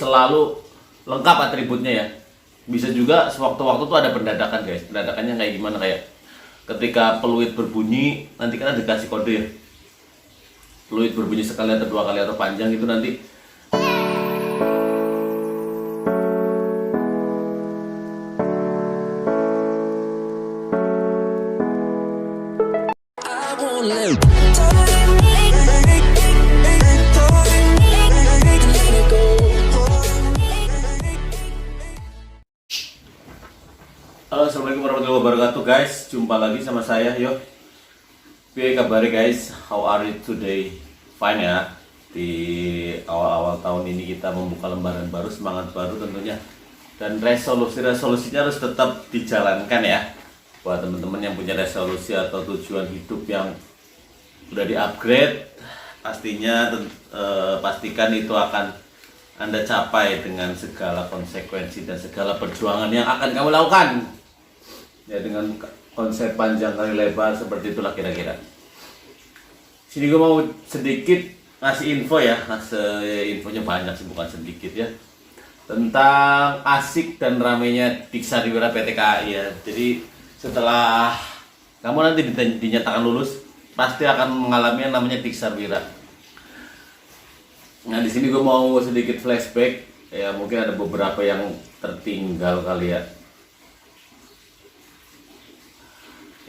selalu lengkap atributnya ya. Bisa juga sewaktu-waktu tuh ada pendadakan guys. Pendadakannya kayak gimana, kayak ketika peluit berbunyi nanti kan ada dikasih kode ya. Peluit berbunyi sekali atau dua kali atau panjang itu nanti Halo, assalamualaikum warahmatullahi wabarakatuh guys. Jumpa lagi sama saya, yo. Piye kabar guys? How are you today? Fine ya. Di awal-awal tahun ini kita membuka lembaran baru, semangat baru tentunya. Dan resolusinya harus tetap dijalankan ya. Buat teman-teman yang punya resolusi atau tujuan hidup yang udah di-upgrade, pastinya pastikan itu akan Anda capai dengan segala konsekuensi dan segala perjuangan yang akan kamu lakukan. Ya, dengan konsep panjang kali lebar seperti itulah kira-kira. Sini gue mau sedikit ngasih info ya, infonya banyak sih, bukan sedikit ya, tentang asik dan ramenya Diksariwira PTKI ya. Jadi setelah kamu nanti dinyatakan lulus, pasti akan mengalami yang namanya Diksariwira. Nah, di sini gue mau sedikit flashback ya, mungkin ada beberapa yang tertinggal kali ya.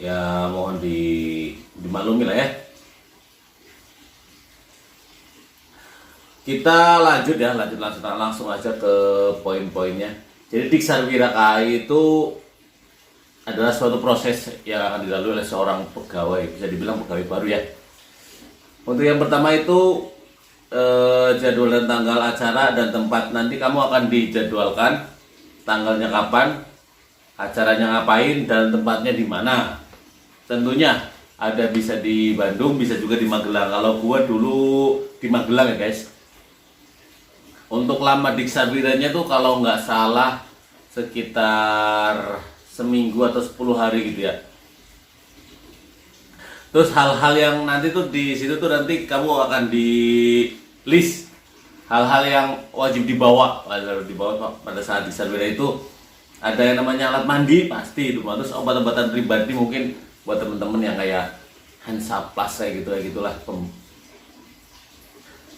Ya mohon dimaklumi lah ya. Kita lanjut ya, langsung aja ke poin-poinnya. Jadi Diksariwira KAI itu adalah suatu proses yang akan dilalui oleh seorang pegawai, bisa dibilang pegawai baru ya. Untuk yang pertama itu jadwal dan tanggal acara dan tempat. Nanti kamu akan dijadwalkan tanggalnya kapan, acaranya ngapain, dan tempatnya di mana. Tentunya ada bisa di Bandung, bisa juga di Magelang. Kalau gua dulu di Magelang ya guys. Untuk lama Diksariwiranya tuh kalau nggak salah sekitar seminggu atau 10 hari gitu ya. Terus hal-hal yang nanti tuh di situ tuh nanti kamu akan di list hal-hal yang wajib dibawa pada saat Diksariwira itu. Ada yang namanya alat mandi pasti itu, terus obat-obatan pribadi mungkin buat temen-temen yang kayak Hansaplast kayak gitu, gitulah.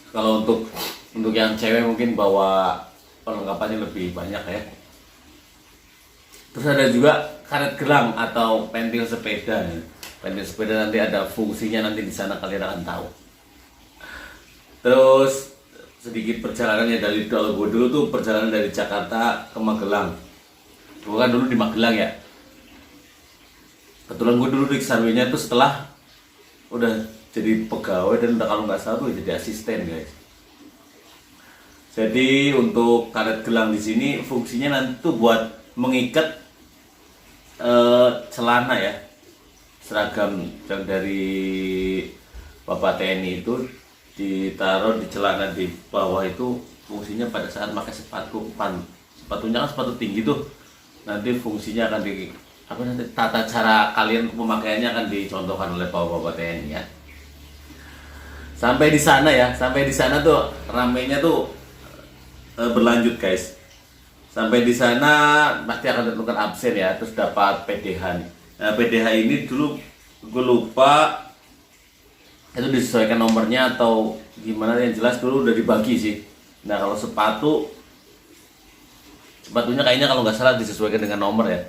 Kalau untuk yang cewek mungkin bawa perlengkapannya lebih banyak ya. Terus ada juga karet gelang atau pentil sepeda. Pentil sepeda nanti ada fungsinya, nanti di sana kalian akan tahu. Terus sedikit perjalanannya dari kalau gue dulu tuh perjalanan dari Jakarta ke Magelang. Gue kan dulu di Magelang ya. Kebetulan gue dulu Diksariwiranya tuh setelah udah jadi pegawai dan kalau nggak salah tuh jadi asisten guys. Jadi untuk karet gelang di sini fungsinya nanti tuh buat mengikat celana ya, seragam yang dari Bapak TNI itu ditaruh di celana di bawah itu. Fungsinya pada saat pakai sepatunya kan sepatu tinggi tuh, nanti fungsinya akan nanti tata cara kalian pemakaiannya akan dicontohkan oleh Bapak TNI ya. Sampai di sana tuh ramenya tuh berlanjut guys. Sampai di sana pasti akan ditentukan absen ya, terus dapat PDH nih. Nah, PDH ini dulu gue lupa itu disesuaikan nomornya atau gimana, yang jelas dulu udah dibagi sih. Nah, kalau sepatunya kayaknya kalau nggak salah disesuaikan dengan nomor ya,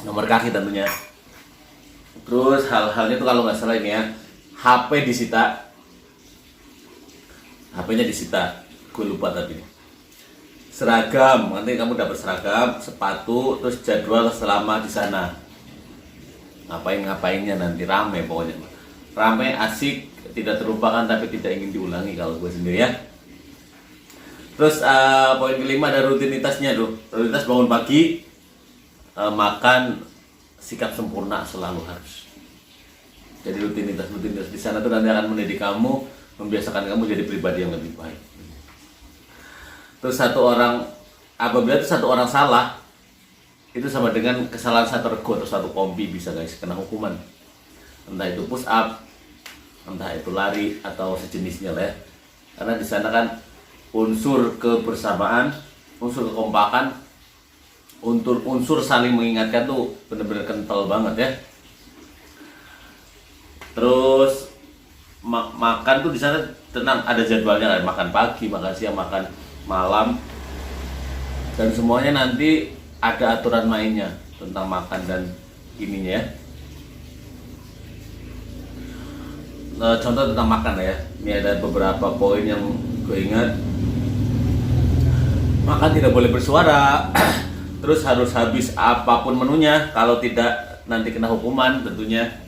nomor kaki tentunya. Terus hal-halnya tuh kalau nggak salah ini ya, HP disita, HP-nya disita, gue lupa tadi. Seragam, nanti kamu dapat seragam, sepatu, terus jadwal selama di sana. Ngapainnya nanti rame pokoknya. Rame, asik, tidak terlupakan tapi tidak ingin diulangi kalau gue sendiri ya. Terus poin kelima ada rutinitasnya tuh. Rutinitas bangun pagi, makan, sikap sempurna selalu harus. Jadi rutinitas di sana tuh nanti akan mendidik kamu, membiasakan kamu jadi pribadi yang lebih baik. Terus apabila satu orang salah, itu sama dengan kesalahan satu rego atau satu kompi bisa guys, kena hukuman. Entah itu push up, entah itu lari atau sejenisnya lah ya. Karena di sana kan unsur kebersamaan, unsur kekompakan, unsur saling mengingatkan tuh bener-bener kental banget ya. Terus makan tuh di sana tenang, ada jadwalnya, ada makan pagi, makan siang, makan malam, dan semuanya nanti ada aturan mainnya tentang makan dan ininya ya. Contoh tentang makan ya, ini ada beberapa poin yang gue ingat. Makan tidak boleh bersuara, terus harus habis apapun menunya, kalau tidak nanti kena hukuman tentunya.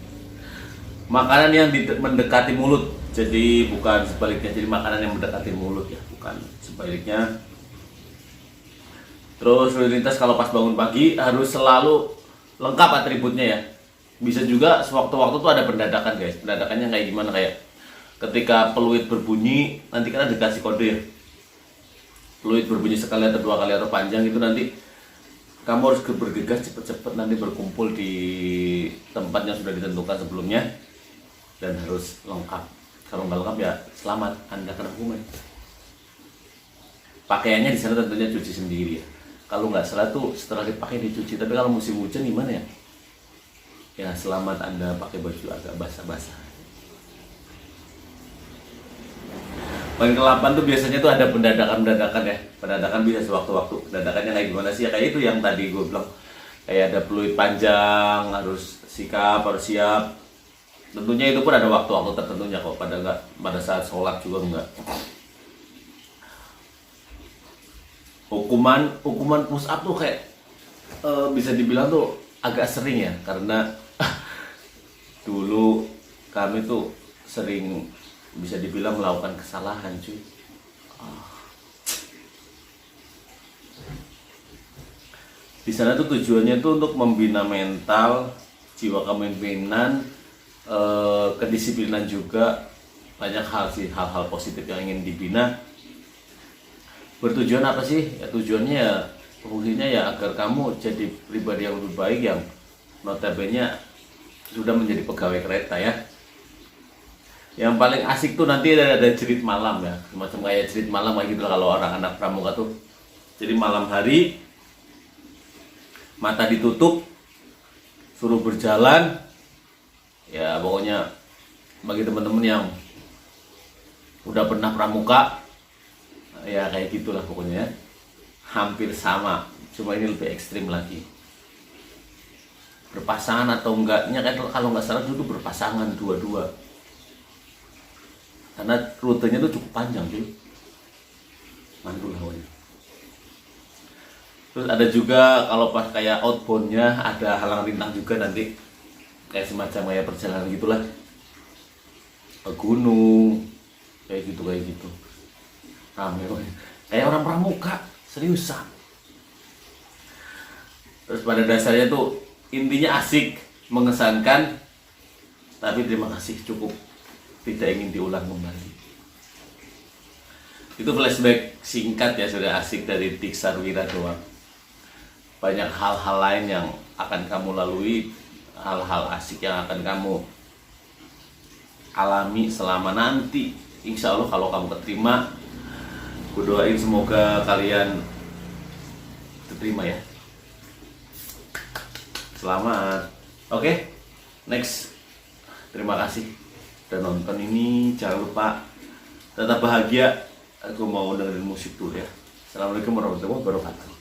Makanan yang mendekati mulut, jadi bukan sebaliknya, jadi makanan yang mendekati mulut ya, bukan sebaliknya. Terus lalu lintas kalau pas bangun pagi harus selalu lengkap atributnya ya. Bisa juga sewaktu-waktu tuh ada pendadakan guys. Pendadakannya kayak gimana, kayak ketika peluit berbunyi nanti kan ada dikasih kode ya. Peluit berbunyi sekali atau dua kali atau panjang itu nanti kamu harus bergegas cepet-cepet nanti berkumpul di tempat yang sudah ditentukan sebelumnya, dan harus lengkap. Kalau nggak lengkap ya selamat, Anda kena hukuman. Pakaiannya di sana tentunya cuci sendiri ya. Kalau nggak salah tuh setelah dipakai dicuci, tapi kalau musim hujan gimana ya? Ya selamat, Anda pakai baju agak basah-basah. Poin ke-8 tuh biasanya tuh ada pendadakan ya. Pendadakan bisa sewaktu-waktu. Pendadakannya kayak gimana sih? Ya kayak itu yang tadi gue bilang. Kayak ada peluit panjang, harus sikap, harus siap. Tentunya itu pun ada waktu-waktu tertentunya kok. Pada saat sholat juga enggak. Hukuman push up tuh kayak bisa dibilang tuh agak sering ya, karena dulu kami tuh sering bisa dibilang melakukan kesalahan cuy. Di sana tuh tujuannya tuh untuk membina mental, jiwa kepemimpinan, kedisiplinan juga. Banyak hal sih, hal-hal positif yang ingin dibina. Bertujuan apa sih? Ya tujuannya ya, fungsinya ya agar kamu jadi pribadi yang lebih baik, yang notabene sudah menjadi pegawai kereta ya. Yang paling asik tuh nanti ada jerit malam ya, semacam kayak jerit malam kayak gitu kalau orang anak pramuka tuh. Jadi malam hari mata ditutup, suruh berjalan ya, pokoknya bagi teman-teman yang udah pernah pramuka ya kayak gitulah pokoknya ya. Hampir sama, cuma ini lebih ekstrim lagi. Berpasangan atau enggaknya kan, kalau nggak salah dulu berpasangan dua-dua, karena rutenya tuh cukup panjang cuy, mantul hawanya. Terus ada juga kalau pas kayak outboundnya ada halang rintang juga nanti, kayak semacam kayak perjalanan gitulah ke gunung kayak gitu rame kayak orang pramuka seriusan. Terus pada dasarnya tuh intinya asik, mengesankan, tapi terima kasih cukup, tidak ingin diulang kembali. Itu flashback singkat ya, sudah asik dari Tiksarwira doang. Banyak hal-hal lain yang akan kamu lalui, hal-hal asik yang akan kamu alami selama nanti. Insya Allah kalau kamu keterima, aku doain semoga kalian diterima ya. Selamat. Oke, next. Terima kasih udah nonton ini. Jangan lupa tetap bahagia. Aku mau dengerin musik dulu ya. Assalamualaikum warahmatullahi wabarakatuh.